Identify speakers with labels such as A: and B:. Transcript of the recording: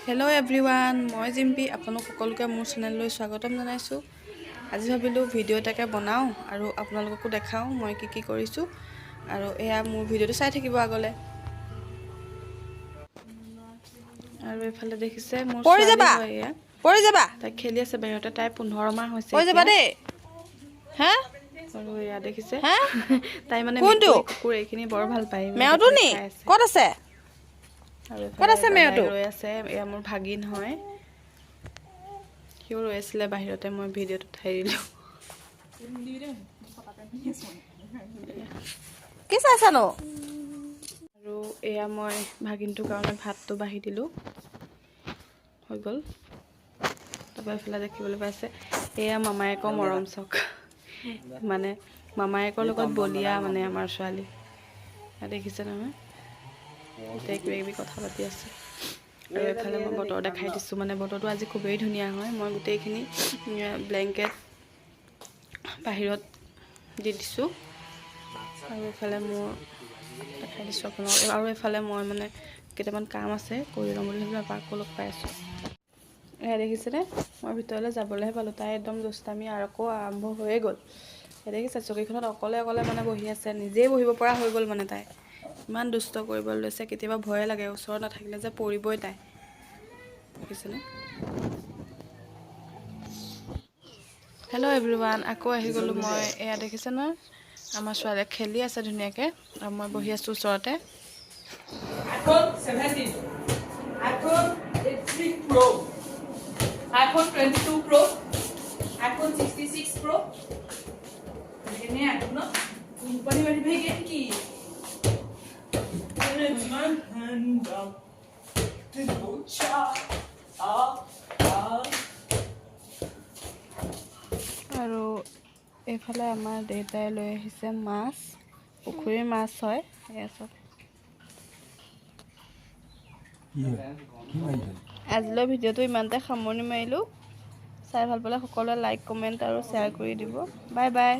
A: Hello' everyone, মই জিম্পি। আপোনালোক সকলোকে মোৰ চেনেললৈ স্বাগতম জনাইছোঁ। আজি ভাবিলোঁ ভিডিঅ' এটাকে বনাওঁ আৰু আপোনালোককো দেখাওঁ মই কি কৰিছোঁ। আৰু এয়া মোৰ ভিডিঅ'টো চাই থাকিব আগলৈ। আৰু এইফালে দেখিছে মোৰ ছোৱালী হয়, এয়া তাই খেলি আছে বাহিৰতে। তাই 15 মাহ হৈছে আৰু এয়া দেখিছে তাই মানে মেকুৰী কুকুৰ এইখিনি বৰ ভাল পায়।
B: ক'ত আছে?
A: আৰু দাদাই ৰৈ আছে। এয়া মোৰ ভাগিন হয়, সিও ৰৈ আছিলে বাহিৰতে। মই ভিডিঅ'টো উঠাই দিলোঁ।
B: কি চাইছানো?
A: আৰু এয়া মই ভাগিনটোৰ কাৰণে ভাতটো বাঢ়ি দিলোঁ, হৈ গ'ল। তাৰপৰা এইফালে দেখিবলৈ পাইছে এয়া মামায়েকৰ মৰম চখ, মানে মামায়েকৰ লগত বলিয়া মানে আমাৰ ছোৱালী। দেখিছে নহয়, এতিয়া কিবা কিবি কথা পাতি আছে। আৰু এইফালে মই বতৰ দেখাই দিছোঁ, মানে বতৰটো আজি খুবেই ধুনীয়া হয়। মই গোটেইখিনি ব্লেংকেট বাহিৰত দি দিছোঁ। আৰু এইফালে মোৰ দেখাই দিছোঁ আপোনালোকক। আৰু এইফালে মই মানে কেইটামান কাম আছে, কৰি ল'ম বুলি ভাবিলোঁ। আকৌ লগ পাই আছোঁ। এয়া দেখিছেনে, মই ভিতৰলৈ যাবলৈহে পালোঁ। তাই একদম দুষ্টামি আৰু আকৌ আৰম্ভ হৈয়ে গ'ল। দেখিছে চকীখনত অকলে মানে বহি আছে, নিজেই বহিব পৰা হৈ গ'ল। মানে তাই ইমান দুষ্ট কৰিবলৈ লৈছে, কেতিয়াবা ভয়ে লাগে ওচৰত নাথাকিলে যে পৰিবই তাই। দেখিছেনে? হেল্ল' এভৰিৱান, আকৌ আহি গ'লোঁ মই। এয়া দেখিছে নহয়, আমাৰ ছোৱালীয়ে খেলি আছে ধুনীয়াকৈ আৰু মই বহি আছোঁ ওচৰতে।
C: iPhone 17, iPhone 8 Pro, iPhone 22 Pro, iPhone 66 Pro. Ini aku no, company bari bagian ki. Management hand up to the chart.
A: আৰু এইফালে আমাৰ দেউতাই লৈ আহিছে মাছ, পুখুৰীৰ মাছ হয়। এয়া চব আজিলৈ ভিডিঅ'টো ইমানতে সামৰণি মাৰিলোঁ। চাই ভাল পালে সকলোৱে লাইক, কমেণ্ট আৰু শ্বেয়াৰ কৰি দিব। Bye bye.